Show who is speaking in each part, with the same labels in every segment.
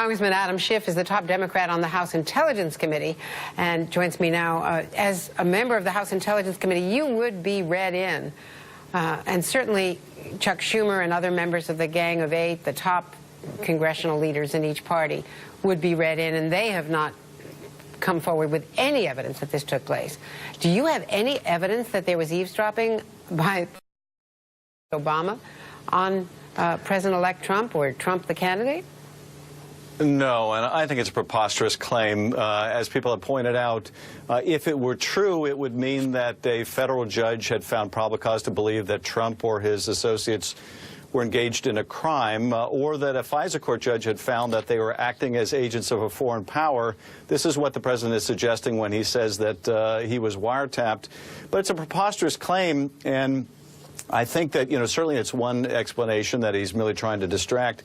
Speaker 1: Congressman Adam Schiff is the top Democrat on the House Intelligence Committee and joins me now. As a member of the House Intelligence Committee, you would be read in. And certainly Chuck Schumer and other members of the Gang of Eight, the top congressional leaders in each party, would be read in, and they have not come forward with any evidence that this took place. Do you have any evidence that there was eavesdropping by Obama on President-elect Trump or Trump the candidate?
Speaker 2: No, and I think it's a preposterous claim. As people have pointed out, if it were true, it would mean that a federal judge had found probable cause to believe that Trump or his associates were engaged in a crime, or that a FISA court judge had found that they were acting as agents of a foreign power. This is what the president is suggesting when he says that he was wiretapped. But it's a preposterous claim, and I think that, certainly it's one explanation that he's merely trying to distract.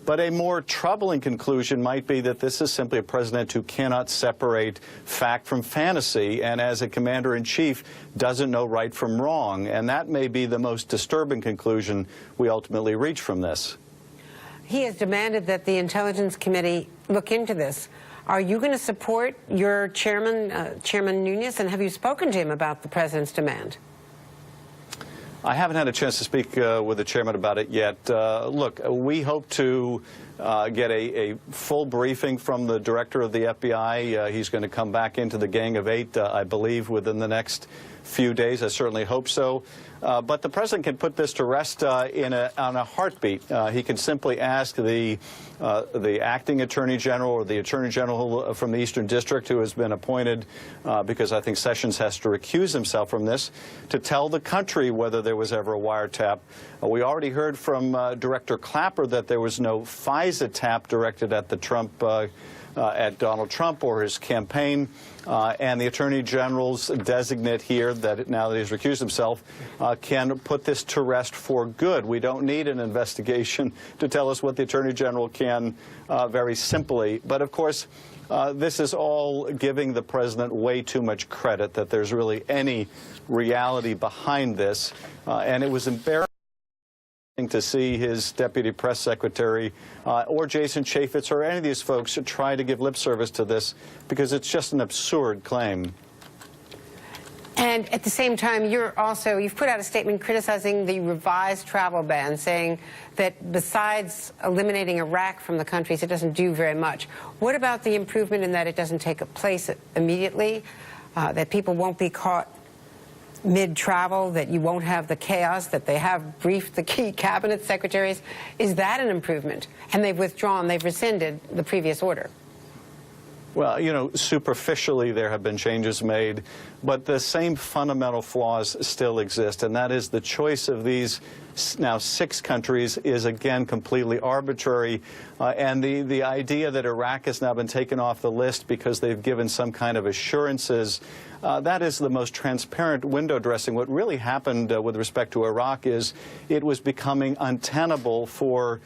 Speaker 2: But a more troubling conclusion might be that this is simply a president who cannot separate fact from fantasy, and as a commander-in-chief doesn't know right from wrong. And that may be the most disturbing conclusion we ultimately reach from this.
Speaker 1: He has demanded that the Intelligence Committee look into this. Are you going to support your chairman, Chairman Nunes, and have you spoken to him about the president's demand?
Speaker 2: I haven't had a chance to speak with the chairman about it yet. Look, we hope to get a full briefing from the director of the FBI. He's going to come back into the Gang of Eight, I believe, within the next few days. I certainly hope so. But the president can put this to rest on a heartbeat. He can simply ask the acting attorney general or the attorney general from the Eastern District, who has been appointed because I think Sessions has to recuse himself from this, to tell the country whether there was ever a wiretap. We already heard from Director Clapper that there was no FISA tap directed at the at Donald Trump or his campaign, and the Attorney General's designate here, that now that he's recused himself, can put this to rest for good. We don't need an investigation to tell us what the Attorney General can very simply. But of course, this is all giving the president way too much credit that there's really any reality behind this, and it was embarrassing to see his deputy press secretary or Jason Chaffetz or any of these folks try to give lip service to this, because it's just an absurd claim.
Speaker 1: And at the same time, you've put out a statement criticizing the revised travel ban, saying that besides eliminating Iraq from the countries, it doesn't do very much. What about the improvement in that it doesn't take place immediately, that people won't be caught mid-travel, that you won't have the chaos, that they have briefed the key cabinet secretaries? Is that an improvement? And they've withdrawn, they've rescinded the previous order.
Speaker 2: Well, superficially there have been changes made, but the same fundamental flaws still exist, and that is the choice of these now 6 countries is again completely arbitrary, and the idea that Iraq has now been taken off the list because they've given some kind of assurances, that is the most transparent window dressing. What really happened with respect to Iraq is it was becoming untenable for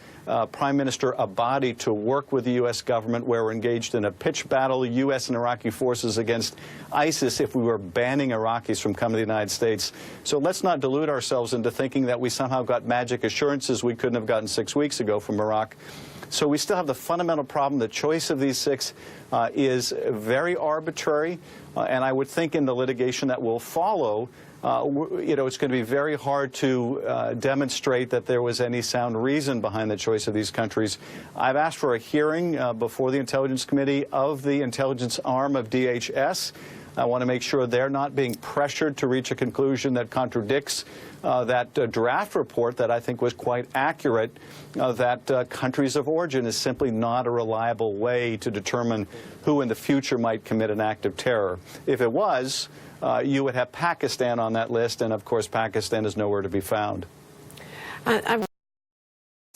Speaker 2: Prime Minister Abadi to work with the U.S. government, where we're engaged in a pitched battle, U.S. and Iraqi forces against ISIS, if we were banning Iraqis from coming to the United States. So let's not delude ourselves into thinking that we somehow got magic assurances we couldn't have gotten 6 weeks ago from Iraq. So we still have the fundamental problem. The choice of these 6 is very arbitrary, and I would think in the litigation that will follow, it's going to be very hard to demonstrate that there was any sound reason behind the choice of these countries. I've asked for a hearing before the Intelligence Committee of the intelligence arm of DHS. I want to make sure they're not being pressured to reach a conclusion that contradicts that draft report that I think was quite accurate, that countries of origin is simply not a reliable way to determine who in the future might commit an act of terror. If it was, you would have Pakistan on that list, and of course Pakistan is nowhere to be found.
Speaker 1: I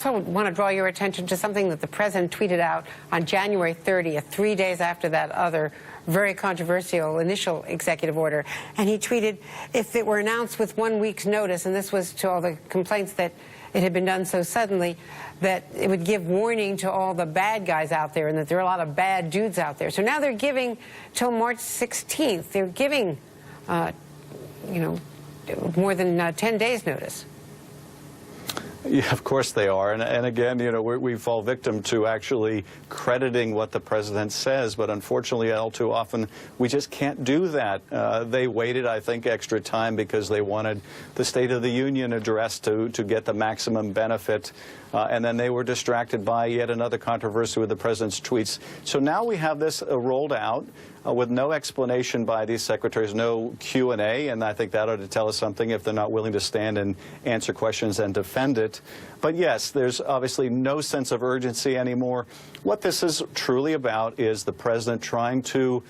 Speaker 1: also want to draw your attention to something that the president tweeted out on January 30th, 3 days after that other very controversial initial executive order. And he tweeted, if it were announced with 1 week's notice, and this was to all the complaints that it had been done so suddenly, that it would give warning to all the bad guys out there, and that there are a lot of bad dudes out there. So now they're giving till March 16th. They're giving, more than 10 days notice.
Speaker 2: Yeah, of course they are. And again, you know, we fall victim to actually crediting what the president says. But unfortunately, all too often, we just can't do that. They waited, I think, extra time because they wanted the State of the Union address to get the maximum benefit. And then they were distracted by yet another controversy with the president's tweets. So now we have this rolled out with no explanation by these secretaries, no Q&A, and I think that ought to tell us something if they're not willing to stand and answer questions and defend it. But yes, there's obviously no sense of urgency anymore. What this is truly about is the president trying to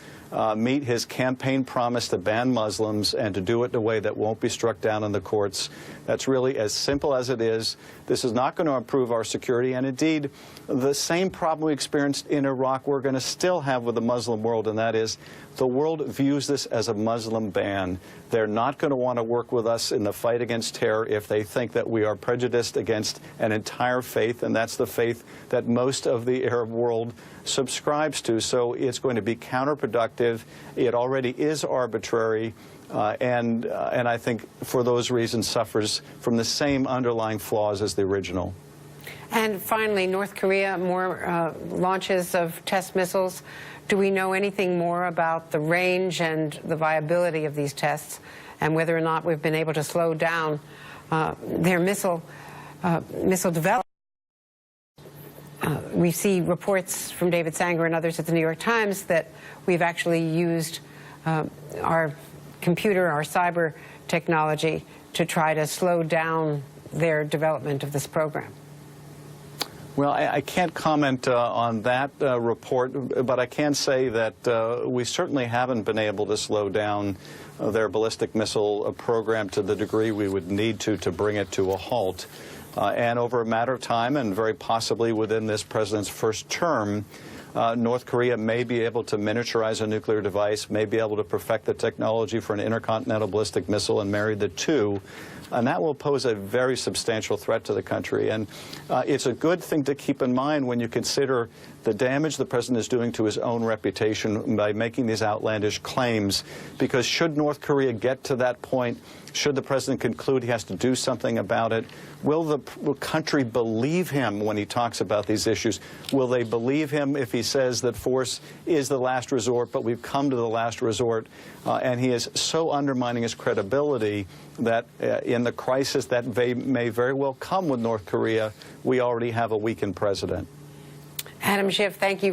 Speaker 2: meet his campaign promise to ban Muslims and to do it in a way that won't be struck down in the courts. That's really as simple as it is. This is not going to improve our security, and indeed, the same problem we experienced in Iraq we're going to still have with the Muslim world, and that is the world views this as a Muslim ban. They're not going to want to work with us in the fight against terror if they think that we are prejudiced against an entire faith, and that's the faith that most of the Arab world subscribes to. So it's going to be counterproductive. It already is arbitrary. And I think for those reasons suffers from the same underlying flaws as the original.
Speaker 1: And finally, North Korea, more launches of test missiles. Do we know anything more about the range and the viability of these tests and whether or not we've been able to slow down their missile development? We see reports from David Sanger and others at the New York Times that we've actually used our computer, our cyber technology to try to slow down their development of this program.
Speaker 2: Well, I can't comment on that report, but I can say that we certainly haven't been able to slow down their ballistic missile program to the degree we would need to bring it to a halt. And over a matter of time, and very possibly within this president's first term, North Korea may be able to miniaturize a nuclear device, may be able to perfect the technology for an intercontinental ballistic missile and marry the two. And that will pose a very substantial threat to the country. And it's a good thing to keep in mind when you consider the damage the president is doing to his own reputation by making these outlandish claims. Because should North Korea get to that point, should the president conclude he has to do something about it, will the country believe him when he talks about these issues? Will they believe him if he says that force is the last resort, but we've come to the last resort? And he is so undermining his credibility that in the crisis that may very well come with North Korea, we already have a weakened president.
Speaker 1: Adam Schiff, thank you very much.